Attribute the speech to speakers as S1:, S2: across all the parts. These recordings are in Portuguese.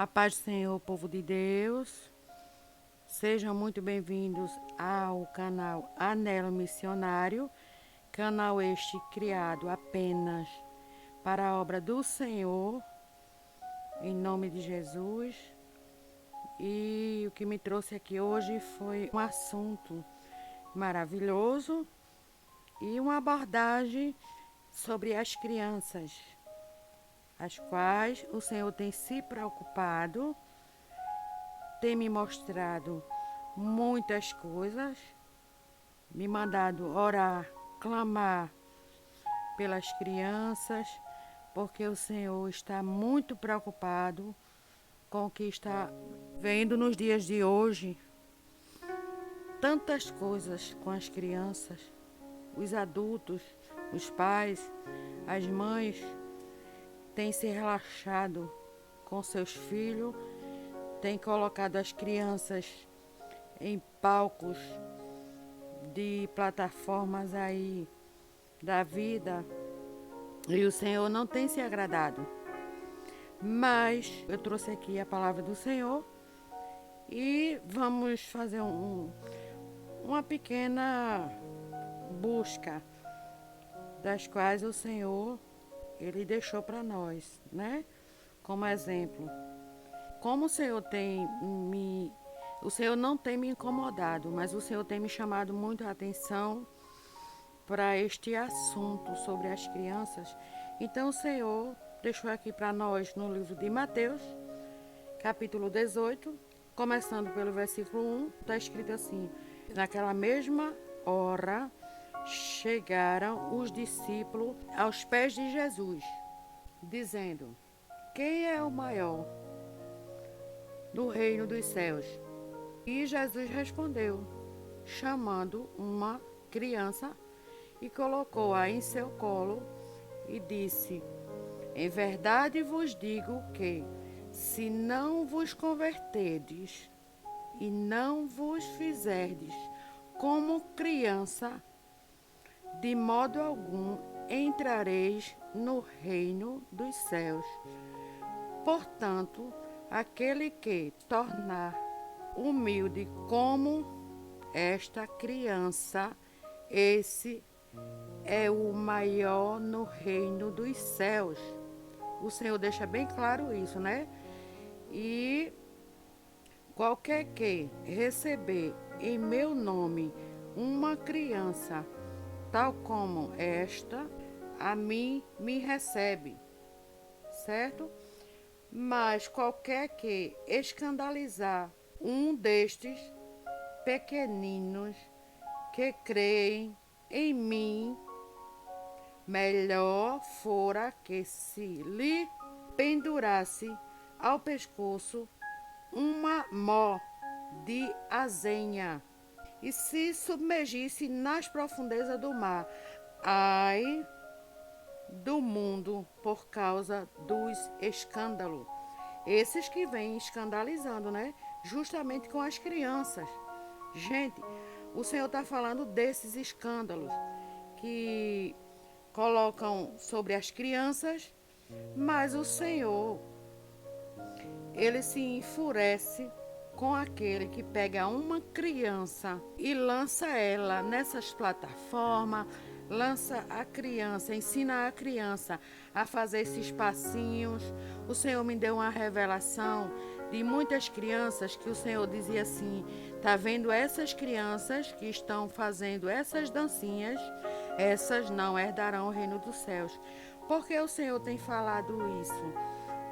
S1: A paz do Senhor, povo de Deus. Sejam muito bem-vindos ao canal Anelo Missionário, canal este criado apenas para a obra do Senhor, em nome de Jesus. E o que me trouxe aqui hoje foi um assunto maravilhoso e uma abordagem sobre as crianças, as quais o Senhor tem se preocupado, tem me mostrado muitas coisas, me mandado orar, clamar pelas crianças, porque o Senhor está muito preocupado com o que está vendo nos dias de hoje. Tantas coisas com as crianças, os adultos, os pais, as mães têm se relaxado com seus filhos, têm colocado as crianças em palcos de plataformas aí da vida, e o Senhor não tem se agradado. Mas eu trouxe aqui a palavra do Senhor e vamos fazer uma pequena busca das quais o Senhor ele deixou para nós, né? Como exemplo. Como o Senhor não tem me incomodado, mas o Senhor tem me chamado muito a atenção para este assunto sobre as crianças. Então o Senhor deixou aqui para nós no livro de Mateus, capítulo 18, começando pelo versículo 1, está escrito assim: naquela mesma hora chegaram os discípulos aos pés de Jesus, dizendo: quem é o maior no reino dos céus? E Jesus respondeu, chamando uma criança e colocou-a em seu colo e disse: em verdade vos digo que, se não vos converterdes e não vos fizerdes como criança, de modo algum entrareis no reino dos céus. Portanto, aquele que tornar humilde como esta criança, esse é o maior no reino dos céus. O Senhor deixa bem claro isso, né? E qualquer que receber em meu nome uma criança tal como esta, a mim me recebe, certo? Mas qualquer que escandalizar um destes pequeninos que creem em mim, melhor fora que se lhe pendurasse ao pescoço uma mó de azenha e se submergisse nas profundezas do mar. Ai do mundo por causa dos escândalos. Esses que vêm escandalizando, né? Justamente com as crianças. Gente, o Senhor está falando desses escândalos que colocam sobre as crianças, mas o Senhor, ele se enfurece com aquele que pega uma criança e lança ela nessas plataformas, lança a criança, ensina a criança a fazer esses passinhos. O Senhor me deu uma revelação de muitas crianças que o Senhor dizia assim: tá vendo essas crianças que estão fazendo essas dancinhas? Essas não herdarão o reino dos céus. Porque o Senhor tem falado isso?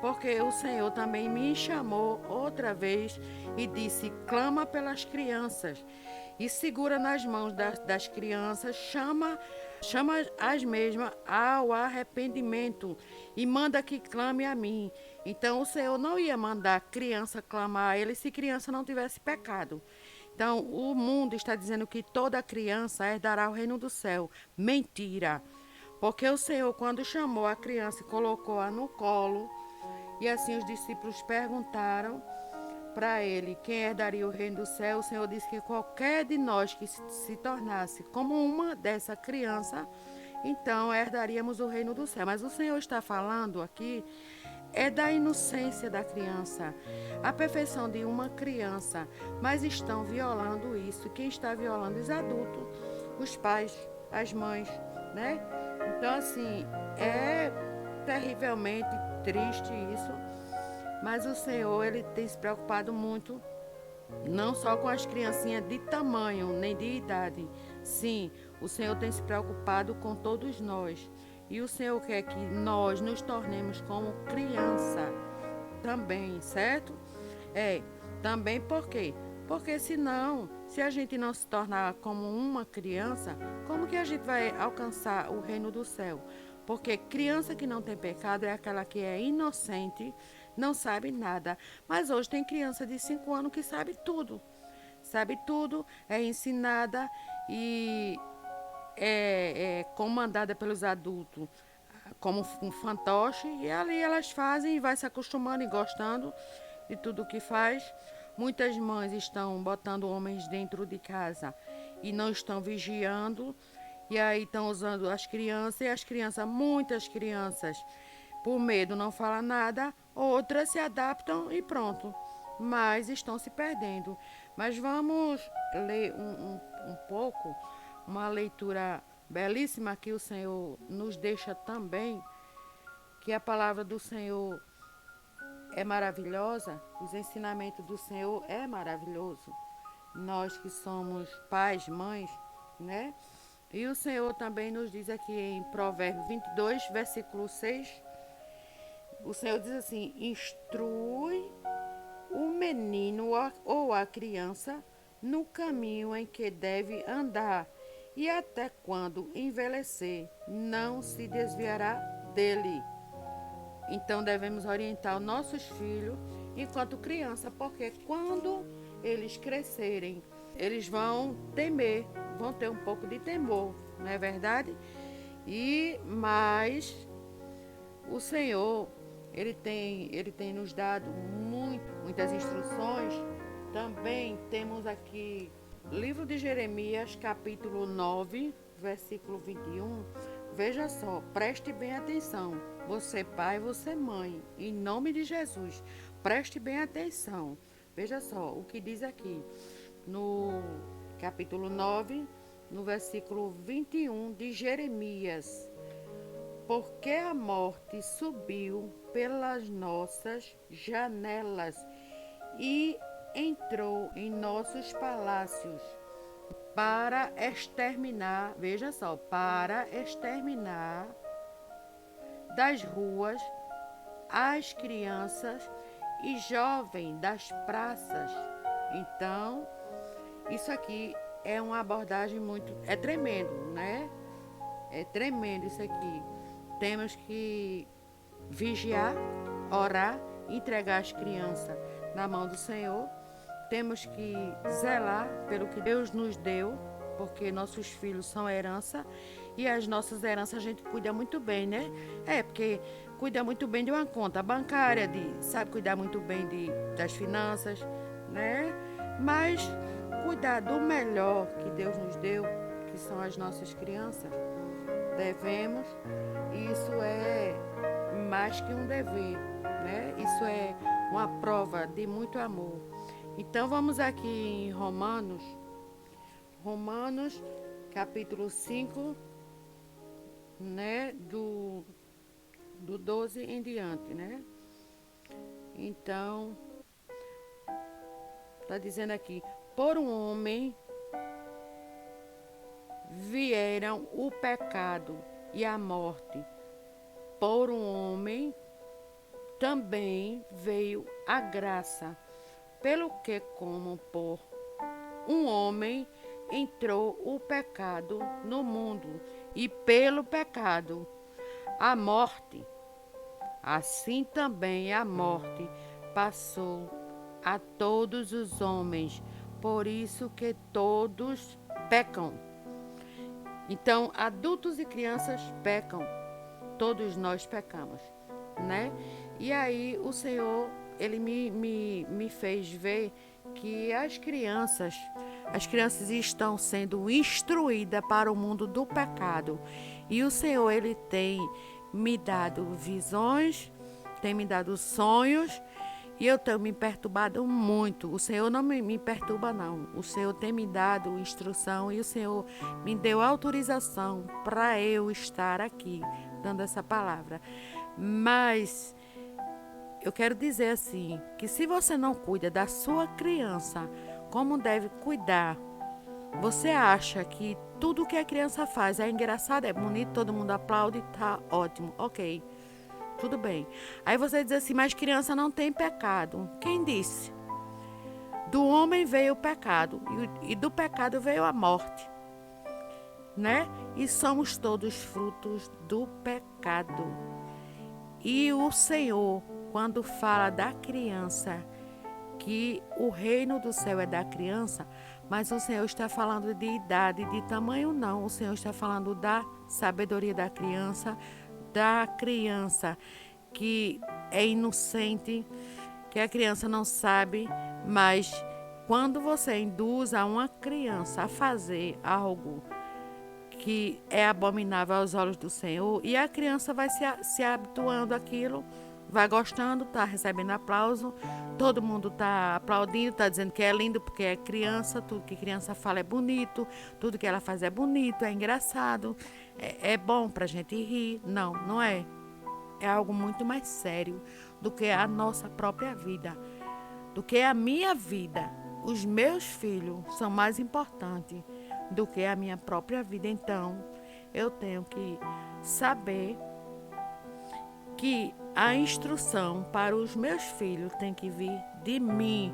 S1: Porque o Senhor também me chamou outra vez e disse: clama pelas crianças e segura nas mãos das crianças, chama as mesmas ao arrependimento e manda que clame a mim. Então o Senhor não ia mandar criança clamar a ele se criança não tivesse pecado. Então o mundo está dizendo que toda criança herdará o reino do céu. Mentira! Porque o Senhor, quando chamou a criança e colocou-a no colo, e assim os discípulos perguntaram para ele quem herdaria o reino do céu, o Senhor disse que qualquer de nós que se tornasse como uma dessa criança, então herdaríamos o reino do céu. Mas o Senhor está falando aqui é da inocência da criança, a perfeição de uma criança, mas estão violando isso. Quem está violando? Os adultos, os pais, as mães, né? Então, assim, é terrivelmente triste isso, mas o Senhor, ele tem se preocupado muito, não só com as criancinhas de tamanho, nem de idade. Sim, o Senhor tem se preocupado com todos nós. E o Senhor quer que nós nos tornemos como criança também, certo? É, também por quê? Porque senão, se a gente não se tornar como uma criança, como que a gente vai alcançar o reino do céu? Porque criança que não tem pecado é aquela que é inocente, não sabe nada. Mas hoje tem criança de 5 anos que sabe tudo. Sabe tudo, é ensinada e é comandada pelos adultos como um fantoche, e ali elas fazem e vai se acostumando e gostando de tudo que faz. Muitas mães estão botando homens dentro de casa e não estão vigiando, e aí estão usando as crianças, e as crianças, muitas crianças, por medo não falam nada, outras se adaptam e pronto. Mas estão se perdendo. Mas vamos ler um pouco, uma leitura belíssima que o Senhor nos deixa também, que a palavra do Senhor é maravilhosa, os ensinamentos do Senhor é maravilhoso. Nós que somos pais, mães, né? E o Senhor também nos diz aqui em Provérbios 22, versículo 6, o Senhor diz assim: instrui o menino ou a criança no caminho em que deve andar, e até quando envelhecer, não se desviará dele. Então devemos orientar os nossos filhos enquanto criança, porque quando eles crescerem, eles vão temer, vão ter um pouco de temor, não é verdade? Mas o Senhor, ele tem nos dado muitas instruções. Também temos aqui livro de Jeremias, capítulo 9, versículo 21. Veja só, preste bem atenção. Você pai, você mãe, em nome de Jesus, preste bem atenção. Veja só o que diz aqui no capítulo 9, no versículo 21 de Jeremias. Porque a morte subiu pelas nossas janelas e entrou em nossos palácios para exterminar, veja só, para exterminar das ruas as crianças e jovens das praças. Então, isso aqui é uma abordagem é tremendo, né? É tremendo isso aqui. Temos que vigiar, orar, entregar as crianças na mão do Senhor. Temos que zelar pelo que Deus nos deu, porque nossos filhos são herança, e as nossas heranças a gente cuida muito bem, né? Porque cuida muito bem de uma conta bancária, sabe cuidar muito bem das finanças, né? Mas cuidar do melhor que Deus nos deu, que são as nossas crianças, devemos. Isso é mais que um dever, né? Isso é uma prova de muito amor. Então vamos aqui em Romanos, capítulo 5, né? Do 12 em diante, né? Então, está dizendo aqui: por um homem vieram o pecado e a morte, por um homem também veio a graça, pelo que, como por um homem entrou o pecado no mundo, e pelo pecado a morte, assim também a morte passou a todos os homens, por isso que todos pecam. Então, adultos e crianças pecam, todos nós pecamos, né? E aí o Senhor, ele me fez ver que as crianças estão sendo instruídas para o mundo do pecado. E o Senhor, ele tem me dado visões, tem me dado sonhos e eu tenho me perturbado muito. O Senhor não me perturba, não. O Senhor tem me dado instrução e o Senhor me deu autorização para eu estar aqui dando essa palavra. Mas eu quero dizer assim, que se você não cuida da sua criança como deve cuidar, você acha que tudo que a criança faz é engraçado, é bonito, todo mundo aplaude, tá ótimo, ok, tudo bem. Aí você diz assim, mas criança não tem pecado. Quem disse? Do homem veio o pecado e do pecado veio a morte, né? E somos todos frutos do pecado. E o Senhor, quando fala da criança, que o reino do céu é da criança, mas o Senhor está falando de idade, de tamanho não. O Senhor está falando da sabedoria da criança que é inocente, que a criança não sabe, mas quando você induz a uma criança a fazer algo que é abominável aos olhos do Senhor, e a criança vai se habituando àquilo, vai gostando, está recebendo aplauso, todo mundo está aplaudindo, está dizendo que é lindo porque é criança, tudo que criança fala é bonito, tudo que ela faz é bonito, é engraçado, é bom para a gente rir. Não, não é. É algo muito mais sério do que a nossa própria vida, do que a minha vida. Os meus filhos são mais importantes do que a minha própria vida. Então, eu tenho que saber que a instrução para os meus filhos tem que vir de mim.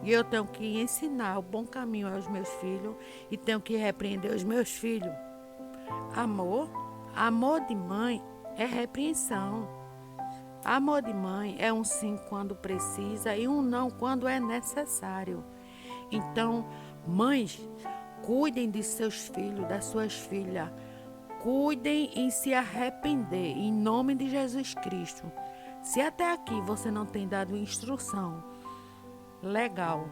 S1: E eu tenho que ensinar o bom caminho aos meus filhos e tenho que repreender os meus filhos. Amor de mãe é repreensão. Amor de mãe é um sim quando precisa e um não quando é necessário. Então, mães, cuidem de seus filhos, das suas filhas. Cuidem em se arrepender, em nome de Jesus Cristo. Se até aqui você não tem dado instrução legal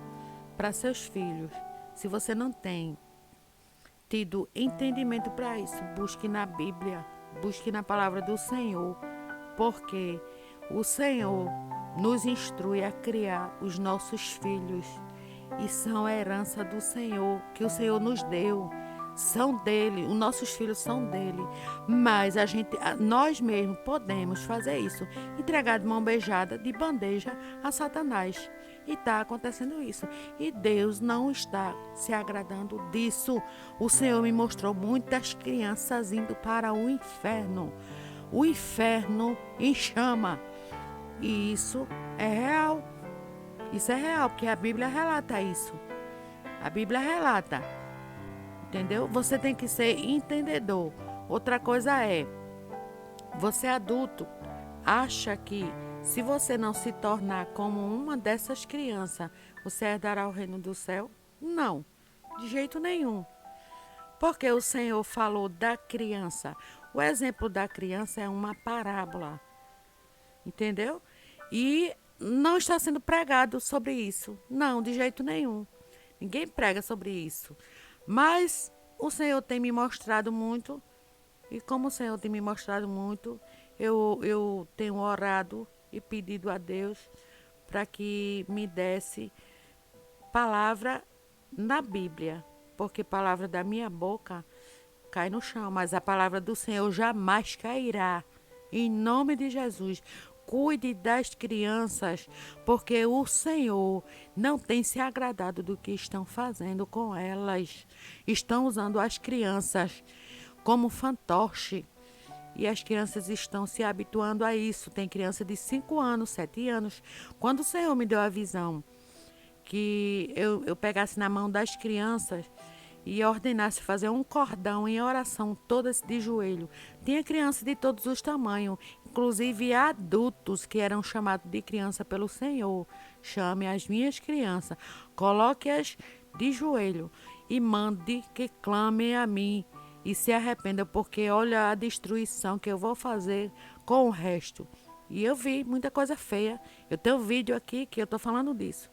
S1: para seus filhos, se você não tem tido entendimento para isso, busque na Bíblia, busque na palavra do Senhor, porque o Senhor nos instrui a criar os nossos filhos e são a herança do Senhor, que o Senhor nos deu. São dele, os nossos filhos são dele, mas nós mesmos podemos fazer isso, entregar de mão beijada, de bandeja a Satanás. E está acontecendo isso. E Deus não está se agradando disso. O Senhor me mostrou muitas crianças indo para o inferno. O inferno em chama. E isso é real. Isso é real, porque a Bíblia relata isso. A Bíblia relata. Entendeu? Você tem que ser entendedor. Outra coisa é, você adulto acha que se você não se tornar como uma dessas crianças, você herdará o reino do céu? Não, de jeito nenhum. Porque o Senhor falou da criança. O exemplo da criança é uma parábola. Entendeu? E não está sendo pregado sobre isso. Não, de jeito nenhum. Ninguém prega sobre isso. Mas o Senhor tem me mostrado muito, e como o Senhor tem me mostrado muito, eu tenho orado e pedido a Deus para que me desse palavra na Bíblia, porque palavra da minha boca cai no chão, mas a palavra do Senhor jamais cairá. Em nome de Jesus. Cuide das crianças, porque o Senhor não tem se agradado do que estão fazendo com elas. Estão usando as crianças como fantoche. E as crianças estão se habituando a isso. Tem criança de 5 anos, 7 anos. Quando o Senhor me deu a visão que eu pegasse na mão das crianças e ordenasse fazer um cordão em oração, todas de joelho. Tinha criança de todos os tamanhos, inclusive adultos que eram chamados de criança pelo Senhor. Chame as minhas crianças, coloque-as de joelho e mande que clamem a mim e se arrependam, porque olha a destruição que eu vou fazer com o resto. E eu vi muita coisa feia. Eu tenho vídeo aqui que eu estou falando disso.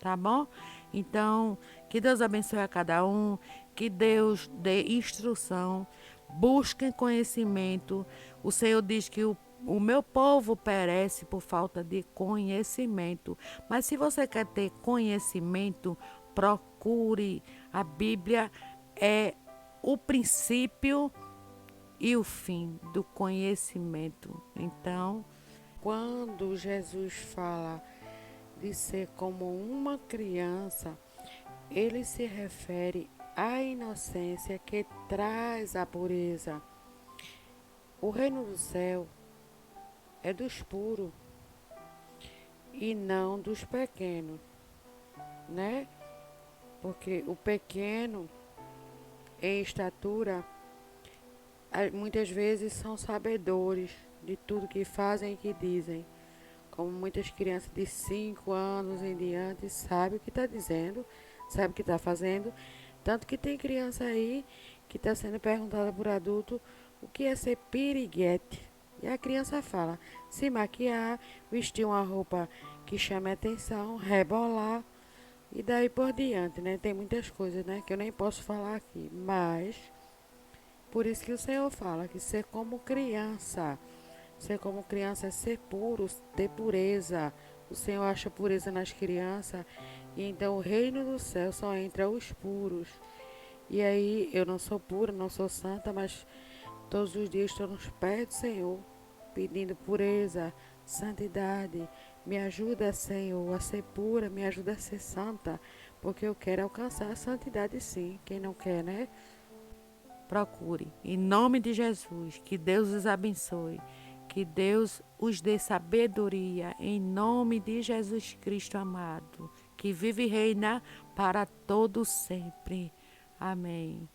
S1: Tá bom? Então, que Deus abençoe a cada um, que Deus dê instrução, busquem conhecimento. O Senhor diz que o O meu povo perece por falta de conhecimento. Mas se você quer ter conhecimento, procure. A Bíblia é o princípio e o fim do conhecimento. Então, quando Jesus fala de ser como uma criança, ele se refere à inocência que traz a pureza. O reino do céu é dos puros e não dos pequenos, né? Porque o pequeno em estatura muitas vezes são sabedores de tudo que fazem e que dizem. Como muitas crianças de 5 anos em diante sabem o que está dizendo, sabe o que está fazendo. Tanto que tem criança aí que está sendo perguntada por adulto o que é ser piriguete. E a criança fala, se maquiar, vestir uma roupa que chame atenção, rebolar e daí por diante, né? Tem muitas coisas, né, que eu nem posso falar aqui, mas por isso que o Senhor fala que ser como criança. Ser como criança é ser puro, ter pureza. O Senhor acha pureza nas crianças. E então o reino do céu só entra os puros. E aí eu não sou pura, não sou santa, mas todos os dias estou nos pés do Senhor, pedindo pureza, santidade. Me ajuda, Senhor, a ser pura, me ajuda a ser santa, porque eu quero alcançar a santidade sim. Quem não quer, né? Procure, em nome de Jesus, que Deus os abençoe, que Deus os dê sabedoria, em nome de Jesus Cristo amado, que vive e reina para todo sempre. Amém.